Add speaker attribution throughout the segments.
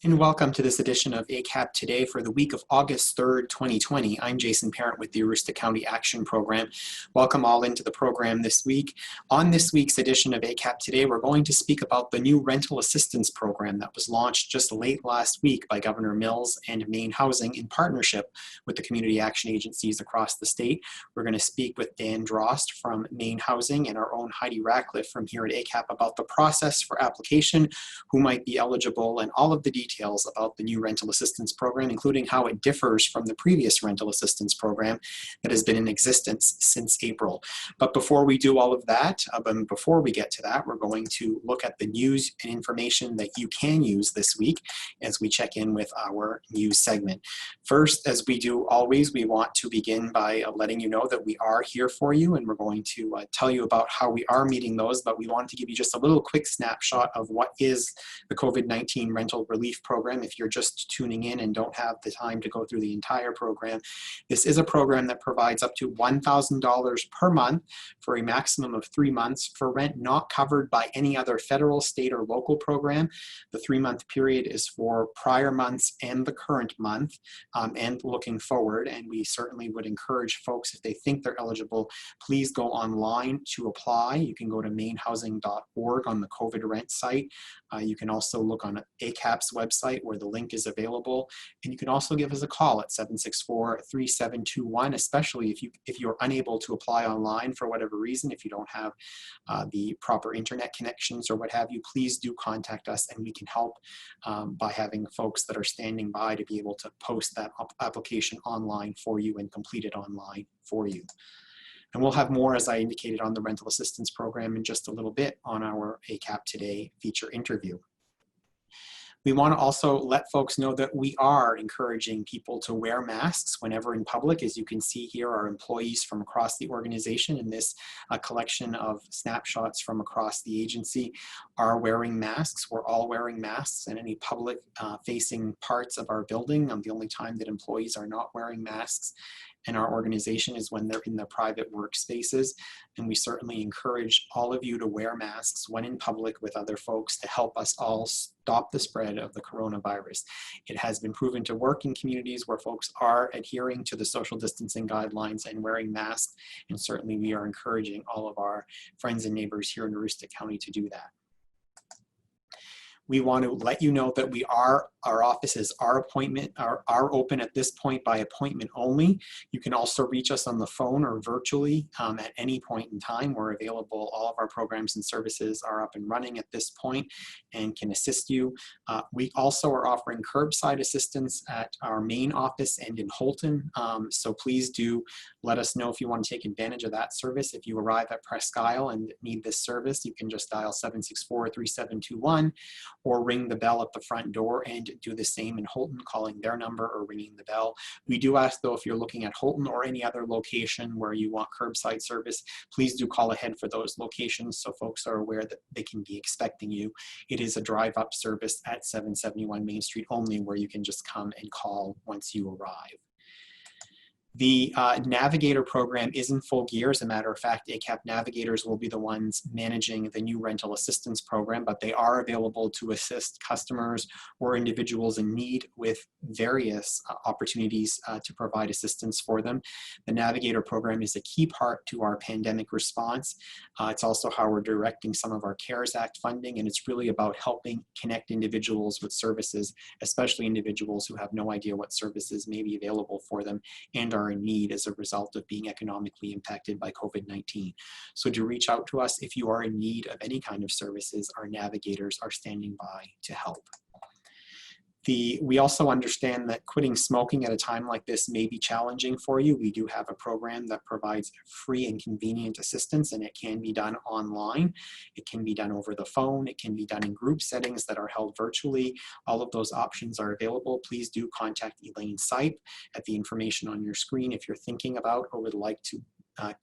Speaker 1: And welcome to this edition of ACAP Today for the week of August 3rd, 2020. I'm Jason Parent with the Aroostook County Action Program. Welcome all into the program this week. On this week's edition of ACAP Today, we're going to speak about the new rental assistance program that was launched just late last week by Governor Mills and Maine Housing in partnership with the community action agencies across the state. We're going to speak with Dan Drost from Maine Housing and our own Heidi Rackliffe from here at ACAP about the process for application, who might be eligible, and all of the details about the new rental assistance program, including how it differs from the previous rental assistance program that has been in existence since April. But before we do all of that, before we get to that, we're going to look at the news and information that you can use this week as we check in with our news segment. First, as we do always, we want to begin by letting you know that we are here for you, and we're going to tell you about how we are meeting those, but we want to give you just a little quick snapshot of what is the COVID-19 rental relief program. If you're just tuning in and don't have the time to go through the entire program, this is a program that provides up to $1,000 per month for a maximum of 3 months for rent not covered by any other federal, state, or local program. The 3-month period is for prior months and the current month and looking forward, and we certainly would encourage folks, if they think they're eligible, please go online to apply. You can go to mainehousing.org on the COVID rent site. You can also look on ACAP's website where the link is available, and you can also give us a call at 764-3721, especially if you're unable to apply online for whatever reason. If you don't have the proper internet connections or what have you, please do contact us, and we can help by having folks that are standing by to be able to post that application online for you and complete it online for you. And we'll have more, as I indicated, on the rental assistance program in just a little bit on our ACAP Today feature interview. We want to also let folks know that we are encouraging people to wear masks whenever in public. As you can see here, our employees from across the organization in this collection of snapshots from across the agency are wearing masks. We're all wearing masks in any public facing parts of our building. The only time that employees are not wearing masks in our organization is when they're in their private workspaces. And we certainly encourage all of you to wear masks when in public with other folks to help us all stop the spread of the coronavirus. It has been proven to work in communities where folks are adhering to the social distancing guidelines and wearing masks. And certainly we are encouraging all of our friends and neighbors here in Aroostook County to do that. We want to let you know that our offices are open at this point by appointment only. You can also reach us on the phone or virtually at any point in time. We're available. All of our programs and services are up and running at this point and can assist you. We also are offering curbside assistance at our main office and in Holton. So please do let us know if you want to take advantage of that service. If you arrive at Presque Isle and need this service, you can just dial 764-3721 or ring the bell at the front door and do the same in Holton, calling their number or ringing the bell. We do ask, though, if you're looking at Holton or any other location where you want curbside service, please do call ahead for those locations so folks are aware that they can be expecting you. It is a drive-up service at 771 Main Street only, where you can just come and call once you arrive. The Navigator program is in full gear. As a matter of fact, ACAP Navigators will be the ones managing the new rental assistance program, but they are available to assist customers or individuals in need with various opportunities to provide assistance for them. The Navigator program is a key part to our pandemic response. It's also how we're directing some of our CARES Act funding, and it's really about helping connect individuals with services, especially individuals who have no idea what services may be available for them and are in need as a result of being economically impacted by COVID-19. So to reach out to us if you are in need of any kind of services, our navigators are standing by to help. We also understand that quitting smoking at a time like this may be challenging for you. We do have a program that provides free and convenient assistance, and it can be done online. It can be done over the phone. It can be done in group settings that are held virtually. All of those options are available. Please do contact Elaine Sipe at the information on your screen if you're thinking about or would like to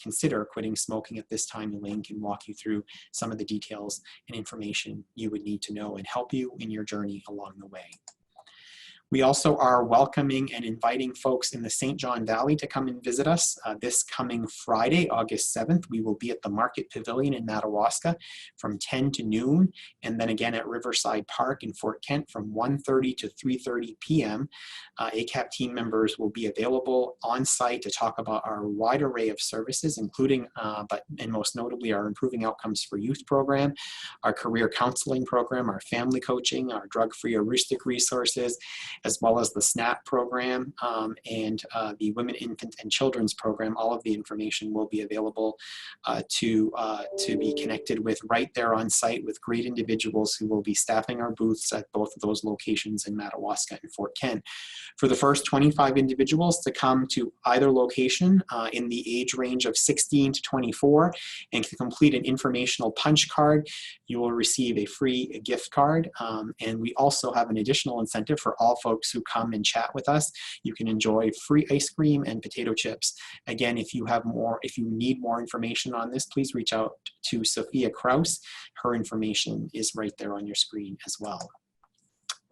Speaker 1: consider quitting smoking at this time. Elaine can walk you through some of the details and information you would need to know and help you in your journey along the way. We also are welcoming and inviting folks in the St. John Valley to come and visit us this coming Friday, August 7th. We will be at the Market Pavilion in Madawaska from 10 to noon, and then again at Riverside Park in Fort Kent from 1:30 to 3:30 p.m. ACAP team members will be available on site to talk about our wide array of services, including, and most notably, our Improving Outcomes for Youth program, our career counseling program, our family coaching, our drug-free heuristic resources, as well as the SNAP program and the Women, Infant, and Children's program. All of the information will be available to be connected with right there on site with great individuals who will be staffing our booths at both of those locations in Madawaska and Fort Kent. For the first 25 individuals to come to either location in the age range of 16 to 24 and to complete an informational punch card, you will receive a free gift card. And we also have an additional incentive for all folks who come and chat with us. You can enjoy free ice cream and potato chips. Again, if you need more information on this, please reach out to Sophia Kraus. Her information is right there on your screen as well.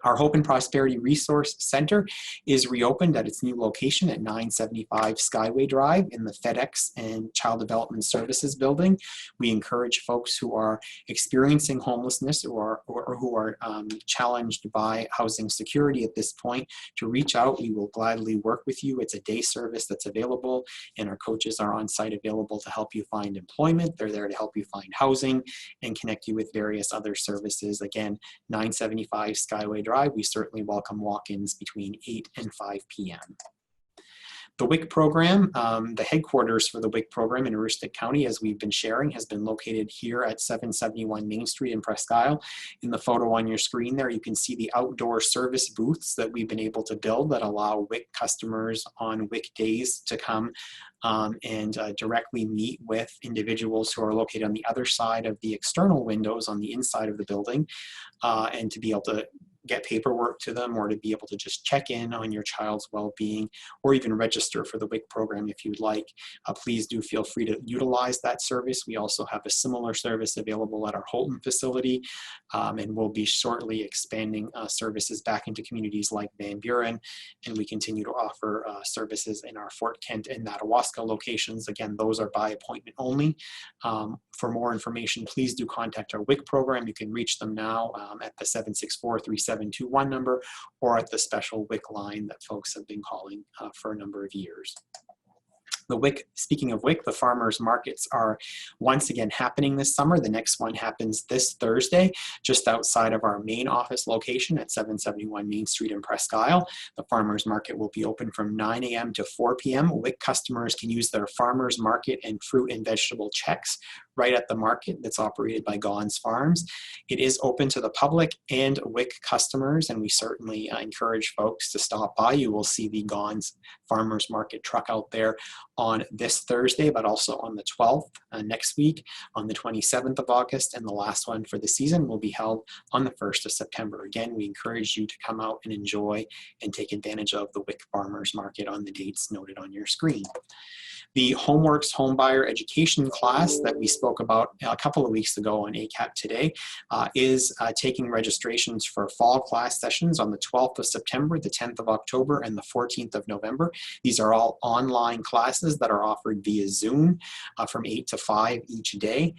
Speaker 1: Our Hope and Prosperity Resource Center is reopened at its new location at 975 Skyway Drive in the FedEx and Child Development Services building. We encourage folks who are experiencing homelessness or who are challenged by housing security at this point to reach out. We will gladly work with you. It's a day service that's available, and our coaches are on site available to help you find employment. They're there to help you find housing and connect you with various other services. Again, 975 Skyway Drive. We certainly welcome walk-ins between 8 and 5 p.m. The WIC program, the headquarters for the WIC program in Aroostook County, as we've been sharing, has been located here at 771 Main Street in Presque Isle. In the photo on your screen there, you can see the outdoor service booths that we've been able to build that allow WIC customers on WIC days to come and directly meet with individuals who are located on the other side of the external windows on the inside of the building, and to be able to get paperwork to them, or to be able to just check in on your child's well-being, or even register for the WIC program if you'd like. Please do feel free to utilize that service. We also have a similar service available at our Holton facility, and we'll be shortly expanding services back into communities like Van Buren, and we continue to offer services in our Fort Kent and Madawaska locations. Again, those are by appointment only. For more information, please do contact our WIC program. You can reach them now at the 764-3721 number, or at the special WIC line that folks have been calling for a number of years. The WIC, speaking of WIC, the farmers markets are once again happening this summer. The next one happens this Thursday, just outside of our main office location at 771 Main Street in Presque Isle. The farmers market will be open from 9 a.m. to 4 p.m. WIC customers can use their farmers market and fruit and vegetable checks right at the market that's operated by Gons Farms. It is open to the public and WIC customers, and we certainly encourage folks to stop by. You will see the Gons Farmers Market truck out there on this Thursday, but also on the 12th next week, on the 27th of August, and the last one for the season will be held on the 1st of September. Again, we encourage you to come out and enjoy and take advantage of the WIC Farmers Market on the dates noted on your screen. The Homeworks Homebuyer Education class that we spoke about a couple of weeks ago on ACAP Today is taking registrations for fall class sessions on the 12th of September, the 10th of October, and the 14th of November. These are all online classes that are offered via Zoom from 8 to 5 each day.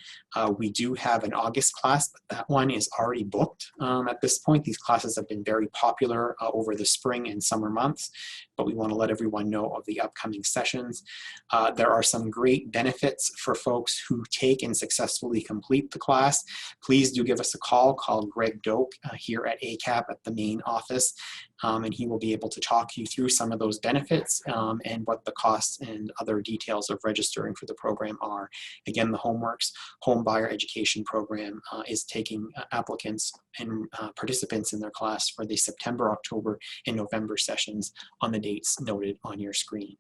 Speaker 1: We do have an August class, but that one is already booked at this point. These classes have been very popular over the spring and summer months, but we want to let everyone know of the upcoming sessions. There are some great benefits for folks who take and successfully complete the class. Please do give us a call. Call Greg Doak here at ACAP at the main office, and he will be able to talk you through some of those benefits and what the costs and other details of registering for the program are. Again, the Homeworks Homebuyer Education Program is taking applicants and participants in their class for the September, October, and November sessions on the dates noted on your screen.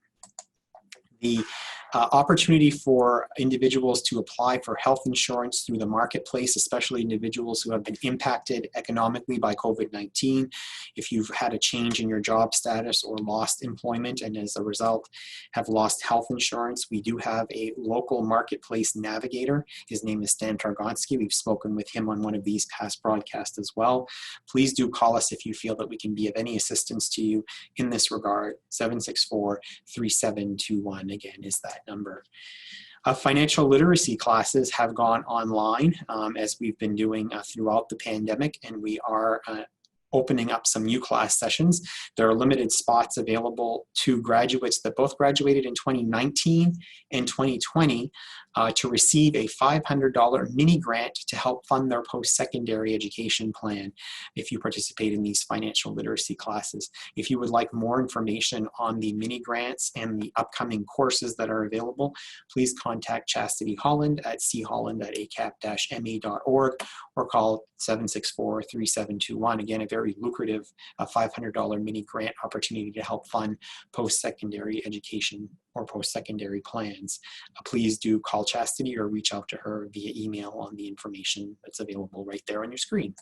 Speaker 1: The opportunity for individuals to apply for health insurance through the marketplace, especially individuals who have been impacted economically by COVID-19. If you've had a change in your job status or lost employment and as a result have lost health insurance, we do have a local marketplace navigator. His name is Stan Targonski. We've spoken with him on one of these past broadcasts as well. Please do call us if you feel that we can be of any assistance to you in this regard. 764-3721 again is that number. Financial literacy classes have gone online as we've been doing throughout the pandemic, and we are opening up some new class sessions. There are limited spots available to graduates that both graduated in 2019 and 2020 to receive a $500 mini grant to help fund their post-secondary education plan if you participate in these financial literacy classes. If you would like more information on the mini grants and the upcoming courses that are available, please contact Chastity Holland at cholland@acap-me.org or call 764-3721. Again, a very lucrative $500 mini grant opportunity to help fund post-secondary education or post-secondary plans. Please do call Chastity or reach out to her via email on the information that's available right there on your screen.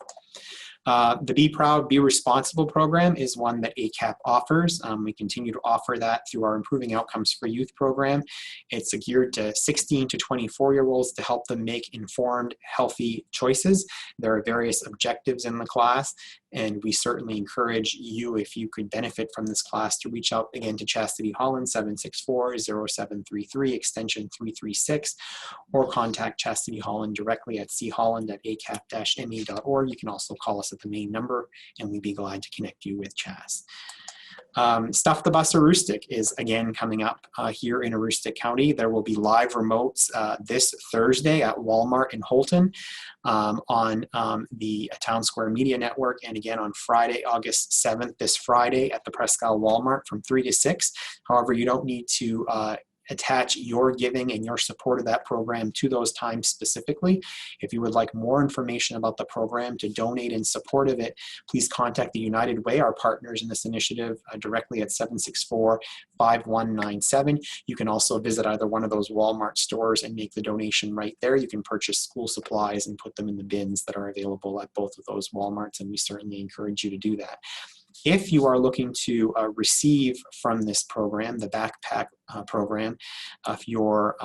Speaker 1: The Be Proud, Be Responsible program is one that ACAP offers. We continue to offer that through our Improving Outcomes for Youth program. It's geared to 16 to 24-year-olds to help them make informed, healthy choices. There are various objectives in the class, and we certainly encourage you, if you could benefit from this class, to reach out again to Chastity Holland, 764-0733, extension 336, or contact Chastity Holland directly at cholland@acap-me.org. You can also call us at the main number, and we'd be glad to connect you with Chas. Stuff the Bus Aroostook is again coming up here in Aroostook County. There will be live remotes this Thursday at Walmart in Holton on the Town Square Media Network, and again on Friday, August 7th, this Friday at the Presque Isle Walmart from 3 to 6. However, you don't need to attach your giving and your support of that program to those times specifically. If you would like more information about the program to donate in support of it, please contact the United Way, our partners in this initiative, directly at 764-5197. You can also visit either one of those Walmart stores and make the donation right there. You can purchase school supplies and put them in the bins that are available at both of those Walmarts, and we certainly encourage you to do that. If you are looking to receive from this program, the backpack program, if your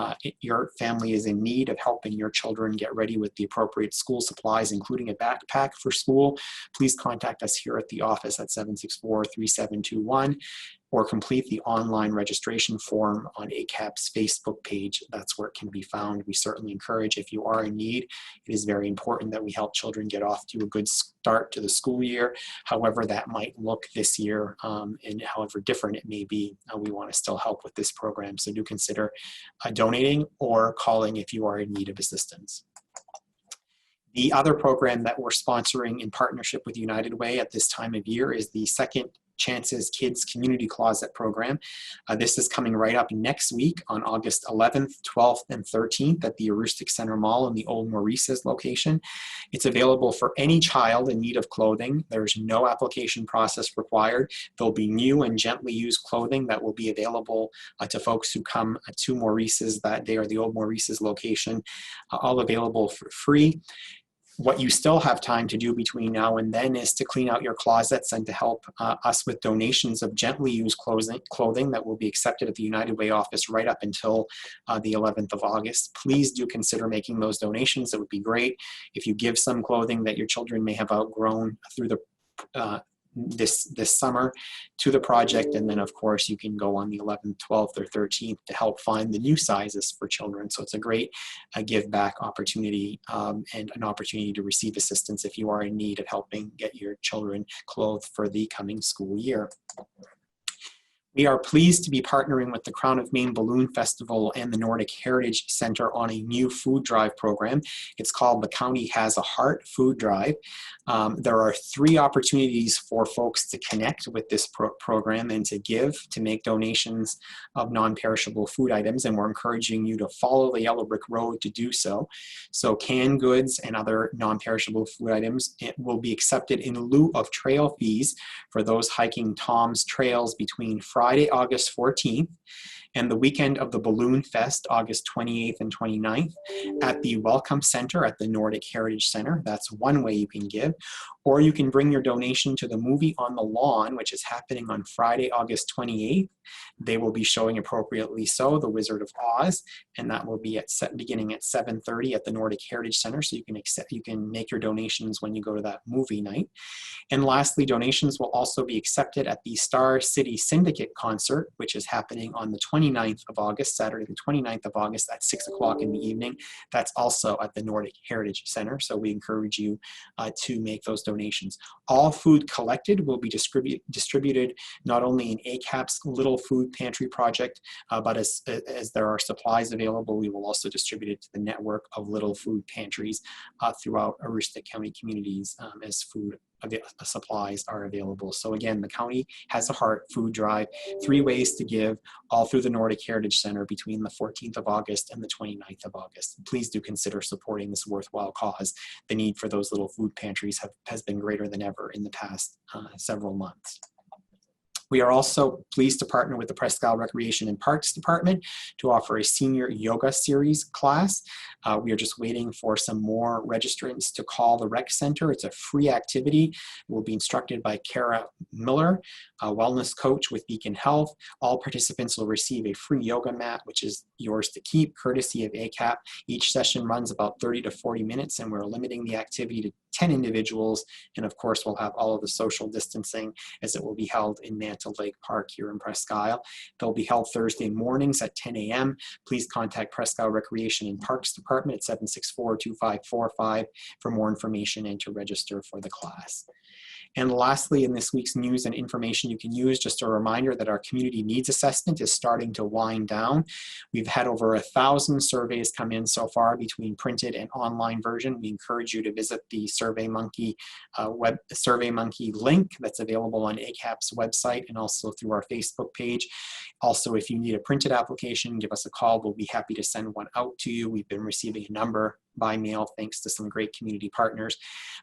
Speaker 1: family is in need of helping your children get ready with the appropriate school supplies, including a backpack for school, please contact us here at the office at 764-3721. Or complete the online registration form on ACAP's Facebook page. That's where it can be found. We certainly encourage, if you are in need, it is very important that we help children get off to a good start to the school year. However that might look this year, and however different it may be, we want to still help with this program. So do consider donating or calling if you are in need of assistance. The other program that we're sponsoring in partnership with United Way at this time of year is the Second Chances Kids Community Closet program. This is coming right up next week on August 11th, 12th, and 13th at the Aroostook Center Mall in the Old Maurice's location. It's available for any child in need of clothing. There's no application process required. There'll be new and gently used clothing that will be available to folks who come to Maurice's that day, or the Old Maurice's location, all available for free. What you still have time to do between now and then is to clean out your closets and to help us with donations of gently used clothing that will be accepted at the United Way office right up until the 11th of August. Please do consider making those donations. It would be great if you give some clothing that your children may have outgrown through the this summer to the project, and then of course you can go on the 11th, 12th, or 13th to help find the new sizes for children. So it's a great give back opportunity and an opportunity to receive assistance if you are in need of helping get your children clothed for the coming school year. We are pleased to be partnering with the Crown of Maine Balloon Festival and the Nordic Heritage Center on a new food drive program. It's called The County Has a Heart Food Drive. There are 3 opportunities for folks to connect with this program and to give, to make donations of non-perishable food items, and we're encouraging you to follow the yellow brick road to do so. So canned goods and other non-perishable food items, it will be accepted in lieu of trail fees for those hiking Tom's trails between Friday, August 14th and the weekend of the Balloon Fest, August 28th and 29th, at the Welcome Center at the Nordic Heritage Center. That's one way you can give. Or you can bring your donation to the Movie on the Lawn, which is happening on Friday, August 28th. They will be showing appropriately so The Wizard of Oz, and that will be beginning at 7:30 at the Nordic Heritage Center. So you can make your donations when you go to that movie night. And lastly, donations will also be accepted at the Star City Syndicate concert, which is happening on the 29th of August, Saturday the 29th of August at 6 o'clock in the evening. That's also at the Nordic Heritage Center, so we encourage you to make those donations. All food collected will be distributed not only in ACAP's Little Food Pantry project, but as there are supplies available, we will also distribute it to the network of little food pantries throughout Aroostook County communities as food supplies are available. So again, the county has a heart food drive, 3 ways to give, all through the Nordic Heritage Center between the 14th of August and the 29th of August. Please do consider supporting this worthwhile cause. The need for those little food pantries has been greater than ever in the past several months. We are also pleased to partner with the Presque Isle Recreation and Parks Department to offer a senior yoga series class. We are just waiting for some more registrants to call the rec center. It's a free activity. We'll be instructed by Kara Miller, a wellness coach with Beacon Health. All participants will receive a free yoga mat, which is yours to keep, courtesy of ACAP. Each session runs about 30 to 40 minutes, and we're limiting the activity to 10 individuals, and of course we'll have all of the social distancing as it will be held in Mantle Lake Park here in Presque Isle. They'll be held Thursday mornings at 10 a.m. Please contact Presque Isle Recreation and Parks Department at 764-2545 for more information and to register for the class. And lastly, in this week's news and information you can use, just a reminder that our community needs assessment is starting to wind down. We've had over 1,000 surveys come in so far between printed and online version. We encourage you to visit the SurveyMonkey SurveyMonkey link that's available on ACAP's website and also through our Facebook page. Also, if you need a printed application, give us a call. We'll be happy to send one out to you. We've been receiving a number by mail thanks to some great community partners,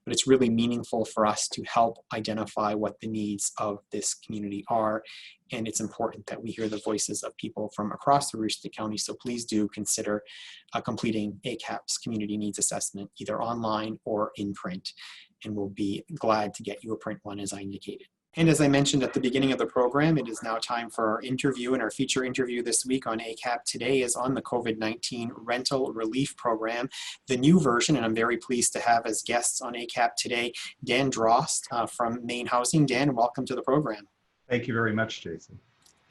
Speaker 1: but it's really meaningful for us to help identify what the needs of this community are, and it's important that we hear the voices of people from across Aroostook County, so please do consider completing ACAP's community needs assessment either online or in print, and we'll be glad to get you a print one as I indicated. And as I mentioned at the beginning of the program, it is now time for our interview, and our feature interview this week on ACAP Today is on the COVID-19 Rental Relief Program, the new version, and I'm very pleased to have as guests on ACAP Today, Dan Drost from Maine Housing. Dan, welcome to the program.
Speaker 2: Thank you very much, Jason.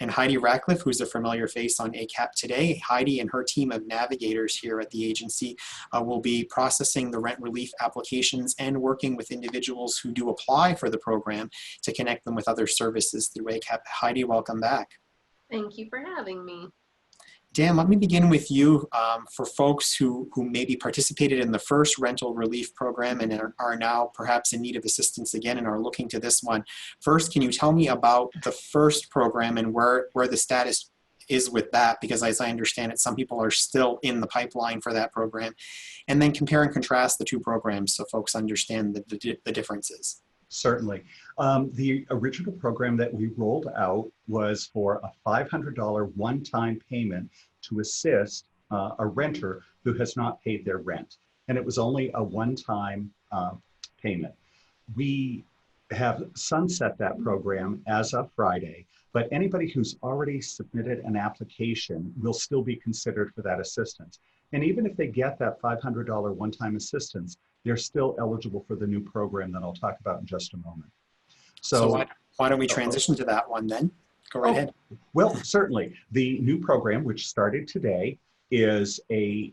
Speaker 1: And Heidi Rackliffe, who's a familiar face on ACAP Today. Heidi and her team of navigators here at the agency will be processing the rent relief applications and working with individuals who do apply for the program to connect them with other services through ACAP. Heidi, welcome back.
Speaker 3: Thank you for having me.
Speaker 1: Dan, let me begin with you. For folks who maybe participated in the first rental relief program and are now perhaps in need of assistance again and are looking to this one. First, can you tell me about the first program and where the status is with that? Because as I understand it, some people are still in the pipeline for that program. And then compare and contrast the two programs so folks understand the differences.
Speaker 2: Certainly. The original program that we rolled out was for a $500 one-time payment to assist a renter who has not paid their rent. And it was only a one-time payment. We have sunset that program as of Friday, but anybody who's already submitted an application will still be considered for that assistance. And even if they get that $500 one-time assistance, they're still eligible for the new program that I'll talk about in just a moment.
Speaker 1: So why don't we transition to that one then? Go right ahead.
Speaker 2: Well, certainly. The new program, which started today, is a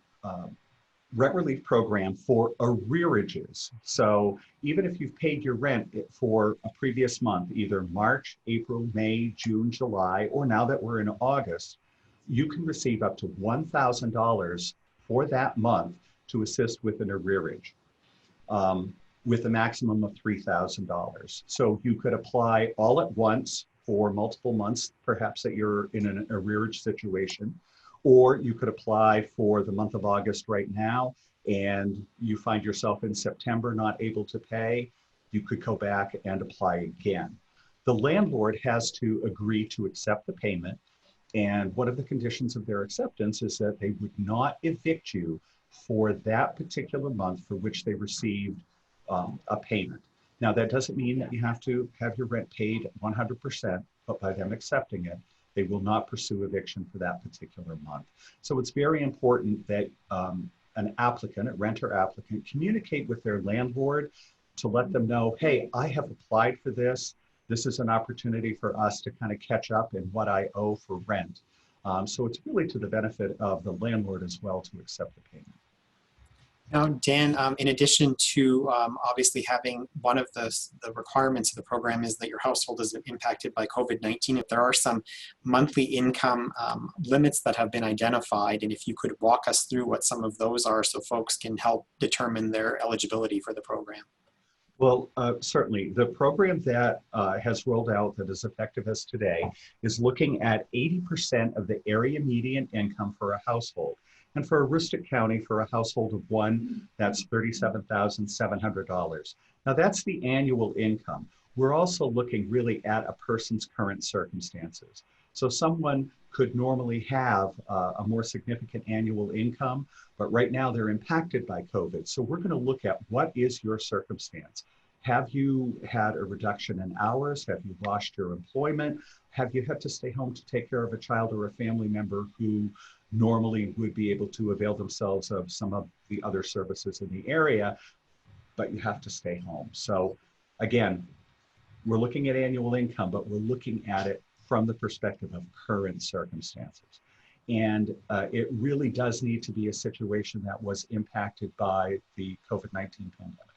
Speaker 2: rent relief program for arrearages. So even if you've paid your rent for a previous month, either March, April, May, June, July, or now that we're in August, you can receive up to $1,000 for that month to assist with an arrearage. With a maximum of $3,000. So you could apply all at once for multiple months, perhaps that you're in an arrearage situation, or you could apply for the month of August right now, and you find yourself in September not able to pay, you could go back and apply again. The landlord has to agree to accept the payment, And one of the conditions of their acceptance is that they would not evict you for that particular month for which they received a payment. Now, that doesn't mean that you have to have your rent paid 100%, but by them accepting it, they will not pursue eviction for that particular month. So it's very important that an applicant, a renter applicant, communicate with their landlord to let them know, hey, I have applied for this. This is an opportunity for us to kind of catch up in what I owe for rent. So it's really to the benefit of the landlord as well to accept the payment.
Speaker 1: Now, Dan, in addition to obviously having one of the requirements of the program is that your household is impacted by COVID-19, if there are some monthly income limits that have been identified, and if you could walk us through what some of those are so folks can help determine their eligibility for the program.
Speaker 2: Well, certainly. The program that has rolled out that is effective as today is looking at 80% of the area median income for a household. And for Aroostook County, for a household of one, that's $37,700. Now that's the annual income. We're also looking really at a person's current circumstances. So someone could normally have a more significant annual income, but right now they're impacted by COVID. So we're going to look at what is your circumstance. Have you had a reduction in hours? Have you lost your employment? Have you had to stay home to take care of a child or a family member who normally would be able to avail themselves of some of the other services in the area, but you have to stay home? So again, we're looking at annual income, but we're looking at it from the perspective of current circumstances. And it really does need to be a situation that was impacted by the COVID-19 pandemic.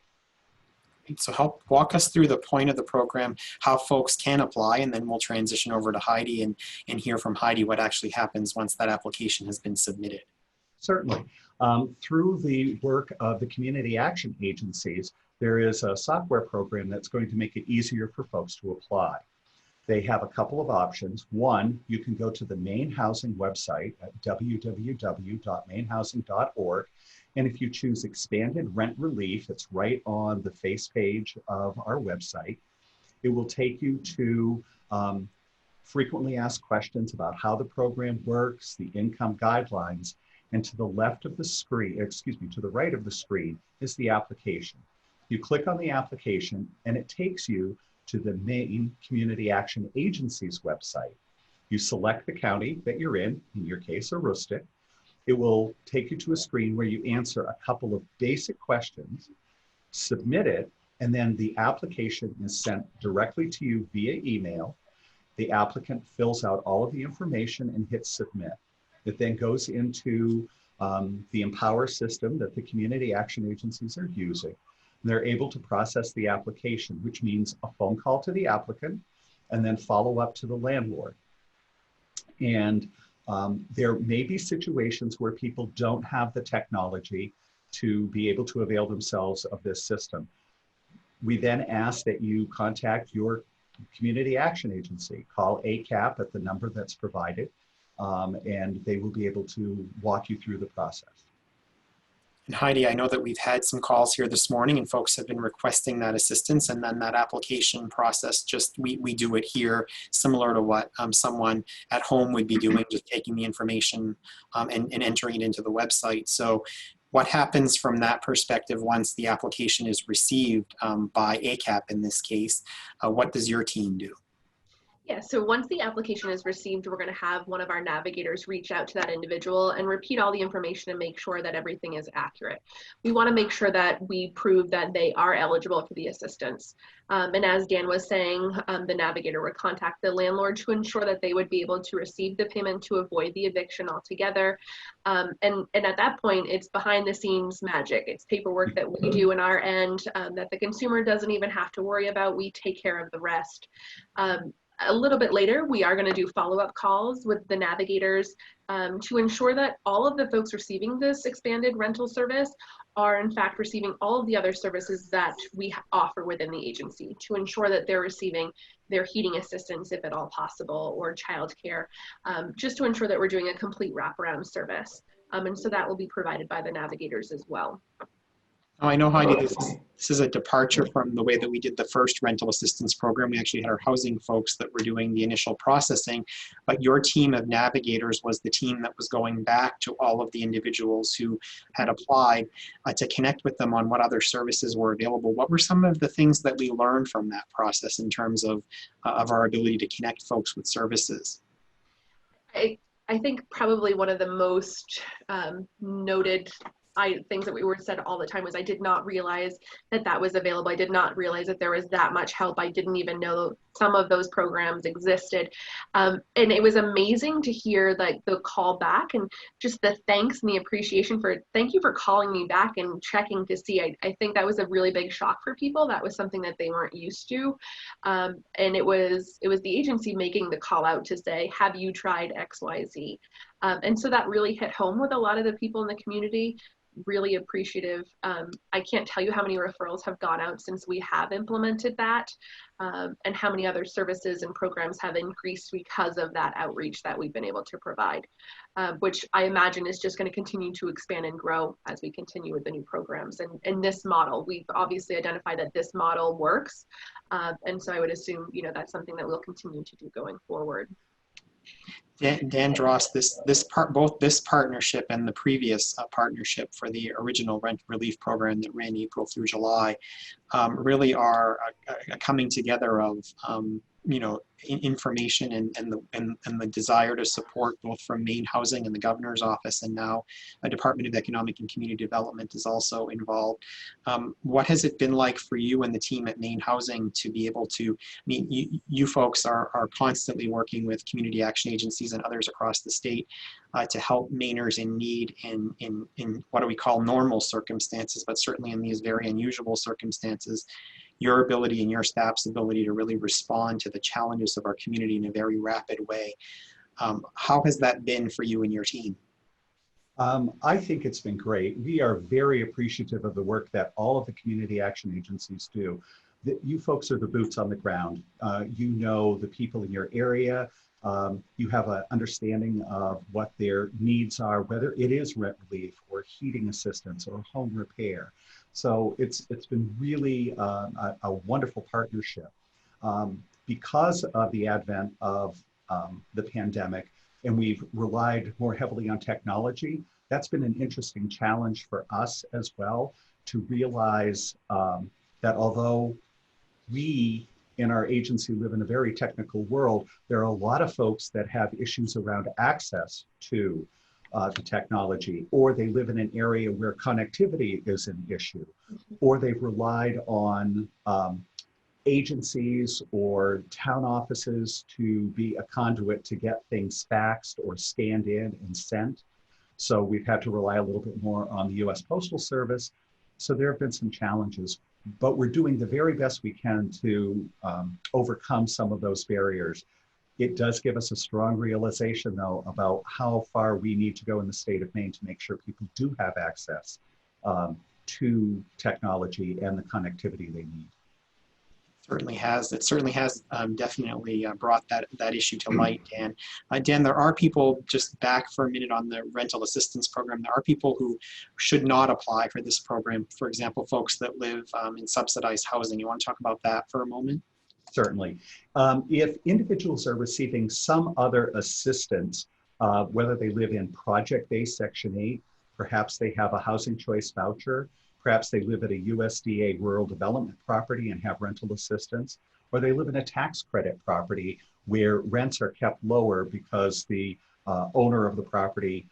Speaker 1: So help walk us through the point of the program, how folks can apply, and then we'll transition over to Heidi and hear from Heidi what actually happens once that application has been submitted.
Speaker 2: Certainly. Through the work of the community action agencies, there is a software program that's going to make it easier for folks to apply. They have a couple of options. One, you can go to the Maine Housing website at www.mainehousing.org. And if you choose expanded rent relief, it's right on the face page of our website. It will take you to frequently asked questions about how the program works, the income guidelines, and to the left of the screen, to the right of the screen is the application. You click on the application and it takes you to the Maine Community Action Agency's website. You select the county that you're in your case, Aroostook. It will take you to a screen where you answer a couple of basic questions, submit it, and then the application is sent directly to you via email. The applicant fills out all of the information and hits submit. It then goes into the Empower system that the community action agencies are using. They're able to process the application, which means a phone call to the applicant and then follow up to the landlord. And there may be situations where people don't have the technology to be able to avail themselves of this system. We then ask that you contact your community action agency. Call ACAP at the number that's provided, and they will be able to walk you through the process.
Speaker 1: And Heidi, I know that we've had some calls here this morning and folks have been requesting that assistance, and then that application process, we do it here similar to what someone at home would be doing, just taking the information and entering it into the website. So what happens from that perspective once the application is received by ACAP in this case? What does your team do?
Speaker 3: Yeah, so once the application is received, we're going to have one of our navigators reach out to that individual and repeat all the information and make sure that everything is accurate. We want to make sure that we prove that they are eligible for the assistance. And as Dan was saying, the navigator would contact the landlord to ensure that they would be able to receive the payment to avoid the eviction altogether. And at that point, it's behind the scenes magic. It's paperwork that we do on our end that the consumer doesn't even have to worry about. We take care of the rest. A little bit later, we are going to do follow-up calls with the navigators to ensure that all of the folks receiving this expanded rental service are in fact receiving all of the other services that we offer within the agency, to ensure that they're receiving their heating assistance if at all possible, or childcare, just to ensure that we're doing a complete wraparound service. And so that will be provided by the navigators as well.
Speaker 1: Oh, I know, Heidi, this is a departure from the way that we did the first rental assistance program. We actually had our housing folks that were doing the initial processing, but your team of navigators was the team that was going back to all of the individuals who had applied to connect with them on what other services were available. What were some of the things that we learned from that process in terms of our ability to connect folks with services?
Speaker 3: I think probably one of the most noted things that we were said all the time was I did not realize that that was available. I did not realize that there was that much help. I didn't even know some of those programs existed. And it was amazing to hear like the call back and just the thanks and the appreciation for thank you for calling me back and checking to see. I think that was a really big shock for people. That was something that they weren't used to. And it was the agency making the call out to say, have you tried XYZ? And so that really hit home with a lot of the people in the community. Really appreciative. I can't tell you how many referrals have gone out since we have implemented that, and how many other services and programs have increased because of that outreach that we've been able to provide, which I imagine is just going to continue to expand and grow as we continue with the new programs. And this model, we've obviously identified that this model works, and so I would assume, you know, that's something that we'll continue to do going forward.
Speaker 1: Dan Drost, both this partnership and the previous partnership for the original rent relief program that ran April through July really are a coming together of you know, information and the desire to support both from Maine Housing and the Governor's Office, and now a Department of Economic and Community Development is also involved. What has it been like for you and the team at Maine Housing to be able to, I mean, you folks are constantly working with community action agencies and others across the state to help Mainers in need in what do we call normal circumstances, but certainly in these very unusual circumstances. Your ability and your staff's ability to really respond to the challenges of our community in a very rapid way. How has that been for you and your team?
Speaker 2: I think it's been great. We are very appreciative of the work that all of the community action agencies do. You folks are the boots on the ground. You know the people in your area. You have an understanding of what their needs are, whether it is rent relief or heating assistance or home repair. So it's been really a wonderful partnership. Because of the advent of the pandemic, and we've relied more heavily on technology, that's been an interesting challenge for us as well, to realize that although we in our agency live in a very technical world, there are a lot of folks that have issues around access to the technology, or they live in an area where connectivity is an issue, or they've relied on agencies or town offices to be a conduit to get things faxed or scanned in and sent. So we've had to rely a little bit more on the US Postal Service. So there have been some challenges, but we're doing the very best we can to overcome some of those barriers. It does give us a strong realization, though, about how far we need to go in the state of Maine to make sure people do have access to technology and the connectivity they need.
Speaker 1: It certainly has definitely brought that issue to light, Dan. Dan, there are people, just back for a minute on the rental assistance program, there are people who should not apply for this program. For example, folks that live in subsidized housing. You want to talk about that for a moment?
Speaker 2: Certainly. If individuals are receiving some other assistance, whether they live in project-based Section 8, perhaps they have a housing choice voucher, perhaps they live at a USDA rural development property and have rental assistance, or they live in a tax credit property where rents are kept lower because the owner of the property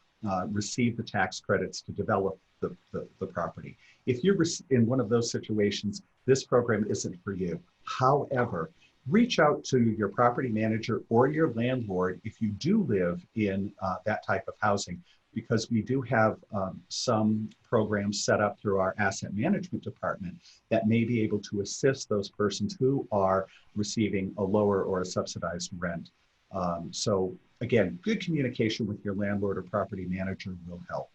Speaker 2: received the tax credits to develop the property. If you're in one of those situations, this program isn't for you. However, reach out to your property manager or your landlord if you do live in that type of housing, because we do have some programs set up through our asset management department that may be able to assist those persons who are receiving a lower or a subsidized rent. So again, good communication with your landlord or property manager will help.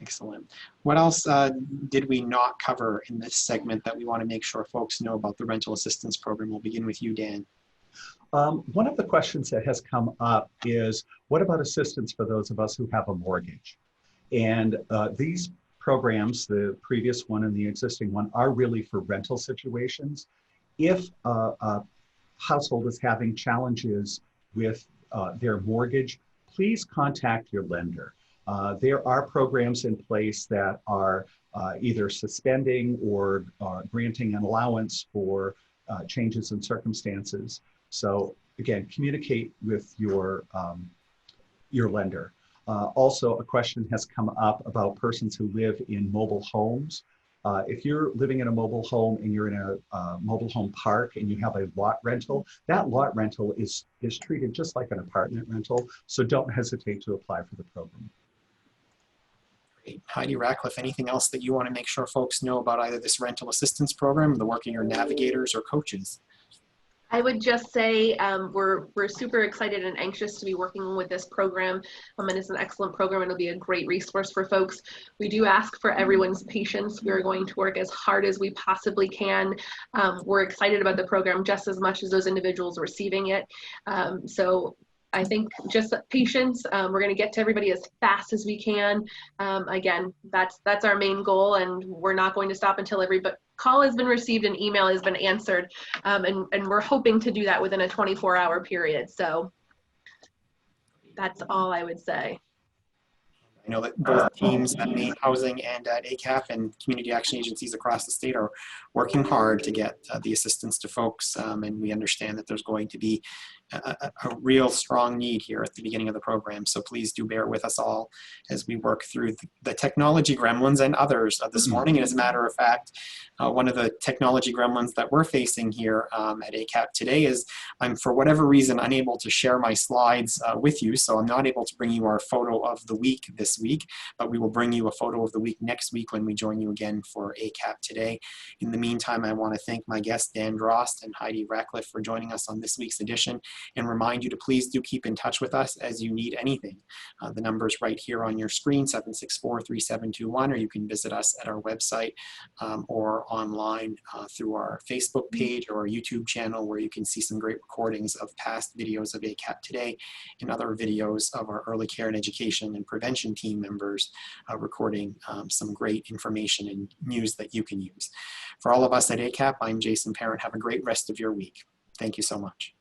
Speaker 1: Excellent. What else did we not cover in this segment that we want to make sure folks know about the rental assistance program? We'll begin with you, Dan.
Speaker 2: One of the questions that has come up is, what about assistance for those of us who have a mortgage? And these programs, the previous one and the existing one, are really for rental situations. If a household is having challenges with their mortgage, please contact your lender. There are programs in place that are either suspending or granting an allowance for changes in circumstances. So again, communicate with your lender. Also, a question has come up about persons who live in mobile homes. If you're living in a mobile home and you're in a mobile home park and you have a lot rental, that lot rental is treated just like an apartment rental. So don't hesitate to apply for the program.
Speaker 1: Great. Heidi Rackliffe, anything else that you want to make sure folks know about either this rental assistance program or the work of your navigators or coaches?
Speaker 3: I would just say we're super excited and anxious to be working with this program, and it's an excellent program. It'll be a great resource for folks. We do ask for everyone's patience. We are going to work as hard as we possibly can. We're excited about the program just as much as those individuals receiving it. So I think just patience. We're going to get to everybody as fast as we can. Again, that's our main goal, and we're not going to stop until every call has been received and email has been answered. And we're hoping to do that within a 24-hour period. So that's all I would say.
Speaker 1: I know that both teams at Maine Housing and at ACAP and community action agencies across the state are working hard to get the assistance to folks, and we understand that there's going to be a real strong need here at the beginning of the program. So please do bear with us all as we work through the technology gremlins and others this morning. And as a matter of fact, one of the technology gremlins that we're facing here at ACAP today is I'm, for whatever reason, unable to share my slides with you. So I'm not able to bring you our photo of the week this week, but we will bring you a photo of the week next week when we join you again for ACAP Today. In the meantime, I want to thank my guests, Dan Drost and Heidi Rackliffe, for joining us on this week's edition, and remind you to please do keep in touch with us as you need anything. The number's right here on your screen, 764-3721, or you can visit us at our website or online through our Facebook page or our YouTube channel, where you can see some great recordings of past videos of ACAP Today and other videos of our early care and education and prevention team members recording some great information and news that you can use. For all of us at ACAP, I'm Jason Parent. Have a great rest of your week. Thank you so much.